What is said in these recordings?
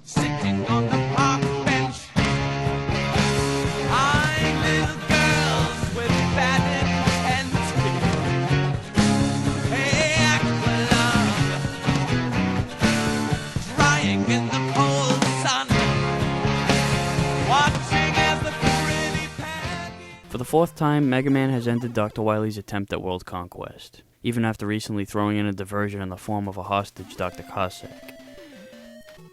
Sitting on the park bench, eyeing little girls with bad intent. Hey, Aqualung, drying in the cold sun, watching as the pretty Peggy. For the fourth time, Mega Man has ended Dr. Wily's attempt at world conquest, even after recently throwing in a diversion in the form of a hostage Dr. Cossack.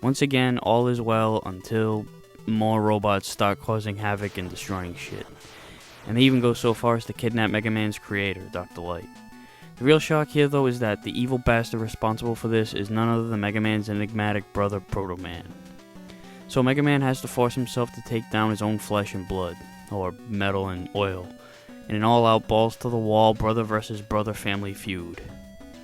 Once again, all is well until more robots start causing havoc and destroying shit. And they even go so far as to kidnap Mega Man's creator, Dr. Light. The real shock here, though, is that the evil bastard responsible for this is none other than Mega Man's enigmatic brother, Proto Man. So Mega Man has to force himself to take down his own flesh and blood, or metal and oil, in an all-out balls-to-the-wall brother versus brother family feud.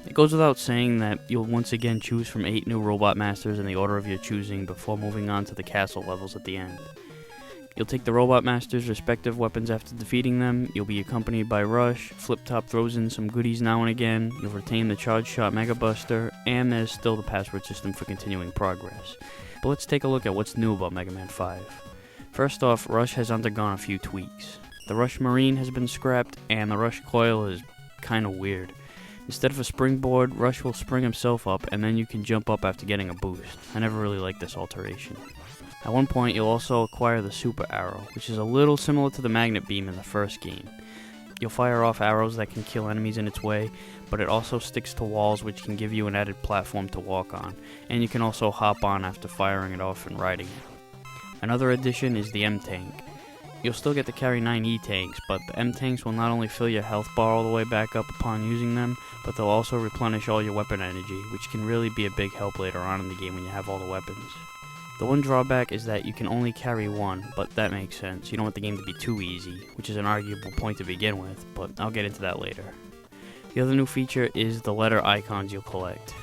It goes without saying that you'll once again choose from 8 new Robot Masters in the order of your choosing before moving on to the castle levels at the end. You'll take the Robot Masters' respective weapons after defeating them, you'll be accompanied by Rush, Flip Top throws in some goodies now and again, you'll retain the Charge Shot Mega Buster, and there's still the password system for continuing progress. But let's take a look at what's new about Mega Man 5. First off, Rush has undergone a few tweaks. The Rush Marine has been scrapped, and the Rush Coil is kinda weird. Instead of a springboard, Rush will spring himself up, and then you can jump up after getting a boost. I never really liked this alteration. At one point, you'll also acquire the Super Arrow, which is a little similar to the Magnet Beam in the first game. You'll fire off arrows that can kill enemies in its way, but it also sticks to walls, which can give you an added platform to walk on, and you can also hop on after firing it off and riding it. Another addition is the M-Tank. You'll still get to carry 9 E-Tanks, but the M-Tanks will not only fill your health bar all the way back up upon using them, but they'll also replenish all your weapon energy, which can really be a big help later on in the game when you have all the weapons. The one drawback is that you can only carry one, but that makes sense. You don't want the game to be too easy, which is an arguable point to begin with, but I'll get into that later. The other new feature is the letter icons you'll collect.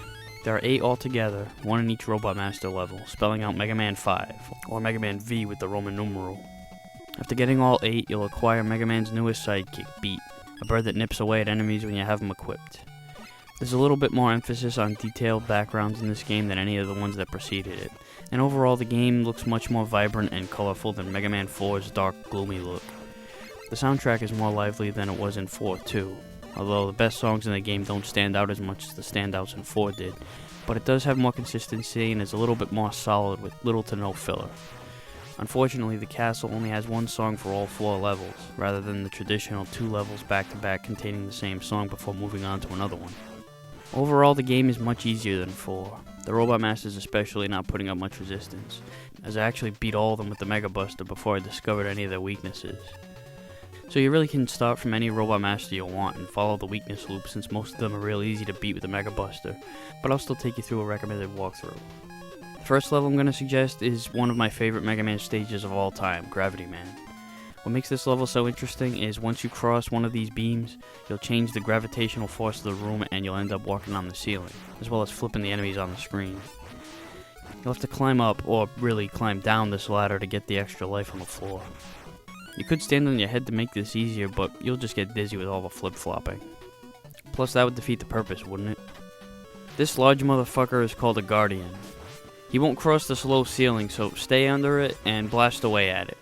There are 8 altogether, 1 in each Robot Master level, spelling out Mega Man 5, or Mega Man V with the Roman numeral. After getting all 8, you'll acquire Mega Man's newest sidekick, Beat, a bird that nips away at enemies when you have them equipped. There's a little bit more emphasis on detailed backgrounds in this game than any of the ones that preceded it, and overall the game looks much more vibrant and colorful than Mega Man 4's dark, gloomy look. The soundtrack is more lively than it was in 4 too, although the best songs in the game don't stand out as much as the standouts in 4 did, but it does have more consistency and is a little bit more solid with little to no filler. Unfortunately, the castle only has one song for all 4 levels, rather than the traditional 2 levels back-to-back containing the same song before moving on to another one. Overall, the game is much easier than 4, the Robot Masters especially not putting up much resistance, as I actually beat all of them with the Mega Buster before I discovered any of their weaknesses. So you really can start from any Robot Master you want and follow the weakness loop, since most of them are real easy to beat with the Mega Buster, but I'll still take you through a recommended walkthrough. The first level I'm going to suggest is one of my favorite Mega Man stages of all time, Gravity Man. What makes this level so interesting is once you cross one of these beams, you'll change the gravitational force of the room and you'll end up walking on the ceiling, as well as flipping the enemies on the screen. You'll have to climb up, or really climb down this ladder to get the extra life on the floor. You could stand on your head to make this easier, but you'll just get dizzy with all the flip-flopping. Plus that would defeat the purpose, wouldn't it? This large motherfucker is called a Guardian. He won't cross this low ceiling, so stay under it and blast away at it.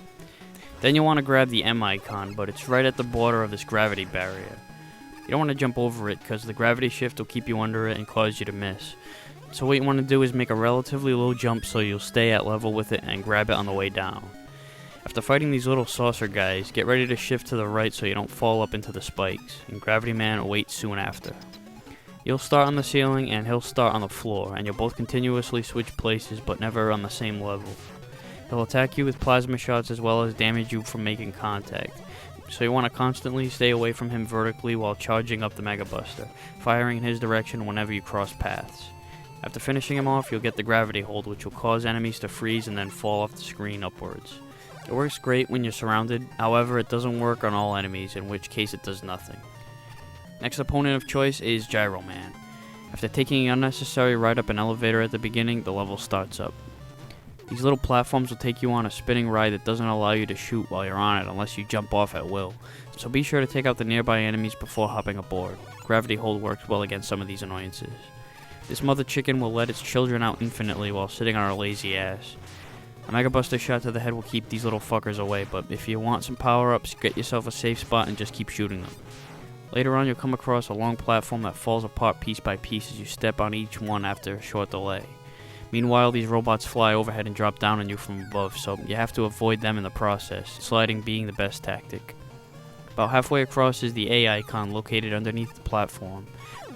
Then you'll want to grab the M icon, but it's right at the border of this gravity barrier. You don't want to jump over it, because the gravity shift will keep you under it and cause you to miss. So what you want to do is make a relatively low jump so you'll stay at level with it and grab it on the way down. After fighting these little saucer guys, get ready to shift to the right so you don't fall up into the spikes, and Gravity Man awaits soon after. You'll start on the ceiling and he'll start on the floor, and you'll both continuously switch places but never on the same level. He'll attack you with plasma shots as well as damage you from making contact, so you want to constantly stay away from him vertically while charging up the Mega Buster, firing in his direction whenever you cross paths. After finishing him off, you'll get the gravity hold, which will cause enemies to freeze and then fall off the screen upwards. It works great when you're surrounded, however it doesn't work on all enemies, in which case it does nothing. Next opponent of choice is Gyro Man. After taking an unnecessary ride up an elevator at the beginning, the level starts up. These little platforms will take you on a spinning ride that doesn't allow you to shoot while you're on it unless you jump off at will. So be sure to take out the nearby enemies before hopping aboard. Gravity hold works well against some of these annoyances. This mother chicken will let its children out infinitely while sitting on her lazy ass. A Mega Buster shot to the head will keep these little fuckers away, but if you want some power-ups, get yourself a safe spot and just keep shooting them. Later on, you'll come across a long platform that falls apart piece by piece as you step on each one after a short delay. Meanwhile, these robots fly overhead and drop down on you from above, so you have to avoid them in the process, sliding being the best tactic. About halfway across is the A icon located underneath the platform.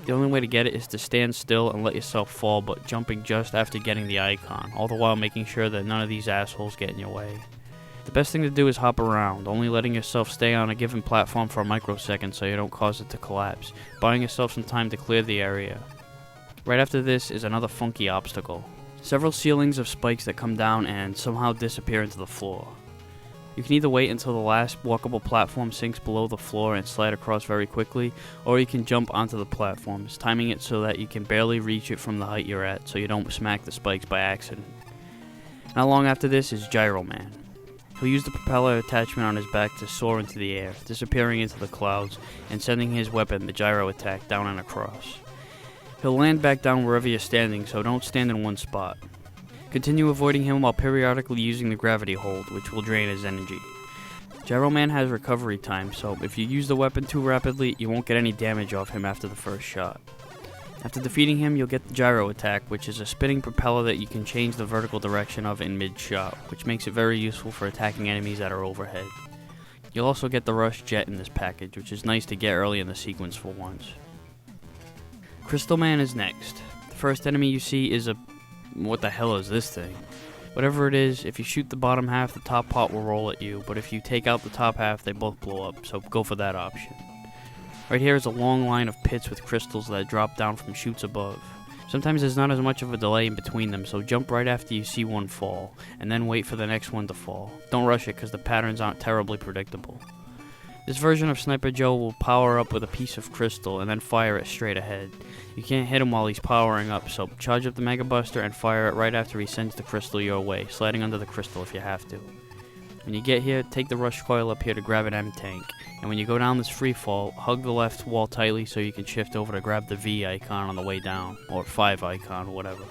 The only way to get it is to stand still and let yourself fall, but jumping just after getting the icon, all the while making sure that none of these assholes get in your way. The best thing to do is hop around, only letting yourself stay on a given platform for a microsecond so you don't cause it to collapse, buying yourself some time to clear the area. Right after this is another funky obstacle. Several ceilings of spikes that come down and somehow disappear into the floor. You can either wait until the last walkable platform sinks below the floor and slide across very quickly, or you can jump onto the platforms, timing it so that you can barely reach it from the height you're at so you don't smack the spikes by accident. Not long after this is Gyro Man. He'll use the propeller attachment on his back to soar into the air, disappearing into the clouds, and sending his weapon, the gyro attack, down and across. He'll land back down wherever you're standing, so don't stand in one spot. Continue avoiding him while periodically using the gravity hold, which will drain his energy. Gyro Man has recovery time, so if you use the weapon too rapidly, you won't get any damage off him after the first shot. After defeating him, you'll get the gyro attack, which is a spinning propeller that you can change the vertical direction of in mid-shot, which makes it very useful for attacking enemies that are overhead. You'll also get the rush jet in this package, which is nice to get early in the sequence for once. Crystal Man is next. The first enemy you see is a... what the hell is this thing? Whatever it is, if you shoot the bottom half, the top part will roll at you, but if you take out the top half, they both blow up, so go for that option. Right here is a long line of pits with crystals that drop down from chutes above. Sometimes there's not as much of a delay in between them, so jump right after you see one fall, and then wait for the next one to fall. Don't rush it, because the patterns aren't terribly predictable. This version of Sniper Joe will power up with a piece of crystal and then fire it straight ahead. You can't hit him while he's powering up, so charge up the Mega Buster and fire it right after he sends the crystal your way, sliding under the crystal if you have to. When you get here, take the rush coil up here to grab an M-Tank, and when you go down this free fall, hug the left wall tightly so you can shift over to grab the V icon on the way down, or 5 icon, whatever.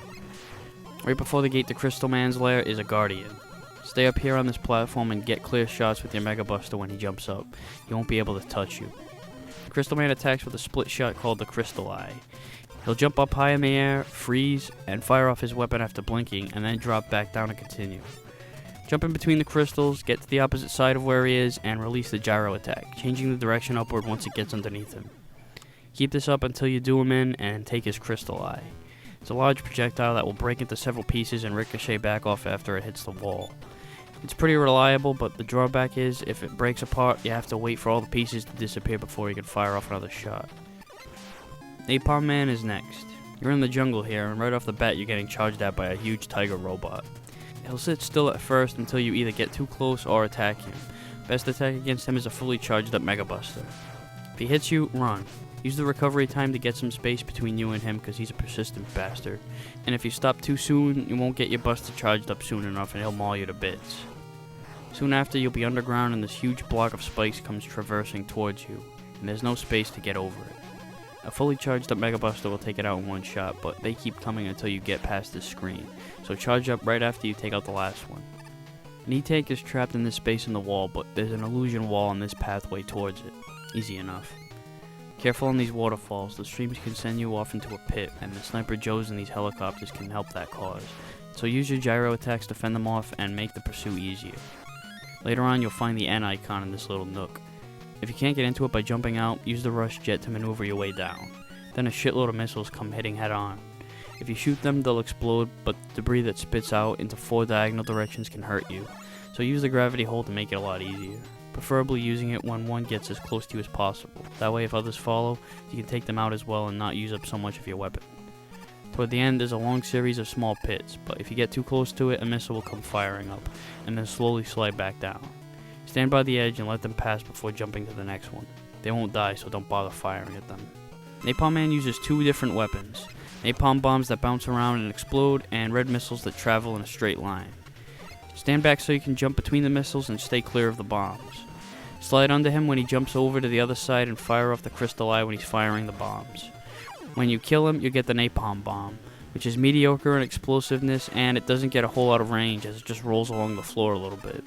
Right before the gate to Crystal Man's lair is a Guardian. Stay up here on this platform and get clear shots with your Mega Buster when he jumps up. He won't be able to touch you. Crystal Man attacks with a split shot called the Crystal Eye. He'll jump up high in the air, freeze, and fire off his weapon after blinking, and then drop back down and continue. Jump in between the crystals, get to the opposite side of where he is, and release the gyro attack, changing the direction upward once it gets underneath him. Keep this up until you do him in, and take his Crystal Eye. It's a large projectile that will break into several pieces and ricochet back off after it hits the wall. It's pretty reliable, but the drawback is, if it breaks apart, you have to wait for all the pieces to disappear before you can fire off another shot. Napalm Man is next. You're in the jungle here, and right off the bat you're getting charged at by a huge tiger robot. He'll sit still at first until you either get too close or attack him. Best attack against him is a fully charged up Mega Buster. If he hits you, run. Use the recovery time to get some space between you and him because he's a persistent bastard. And if you stop too soon, you won't get your Buster charged up soon enough and he'll maul you to bits. Soon after, you'll be underground and this huge block of spikes comes traversing towards you, and there's no space to get over it. A fully charged up Mega Buster will take it out in one shot, but they keep coming until you get past this screen, so charge up right after you take out the last one. An E-Tank is trapped in this space in the wall, but there's an illusion wall on this pathway towards it. Easy enough. Careful on these waterfalls, the streams can send you off into a pit, and the Sniper Joes in these helicopters can help that cause. So use your gyro attacks to fend them off and make the pursuit easier. Later on, you'll find the N icon in this little nook. If you can't get into it by jumping out, use the rush jet to maneuver your way down. Then a shitload of missiles come hitting head on. If you shoot them, they'll explode, but the debris that spits out into 4 diagonal directions can hurt you. So use the gravity hold to make it a lot easier. Preferably using it when one gets as close to you as possible. That way if others follow, you can take them out as well and not use up so much of your weapon. Toward the end, there's a long series of small pits, but if you get too close to it, a missile will come firing up, and then slowly slide back down. Stand by the edge and let them pass before jumping to the next one. They won't die, so don't bother firing at them. Napalm Man uses 2 different weapons. Napalm bombs that bounce around and explode, and red missiles that travel in a straight line. Stand back so you can jump between the missiles and stay clear of the bombs. Slide under him when he jumps over to the other side and fire off the crystal eye when he's firing the bombs. When you kill him, you get the Napalm Bomb, which is mediocre in explosiveness, and it doesn't get a whole lot of range as it just rolls along the floor a little bit.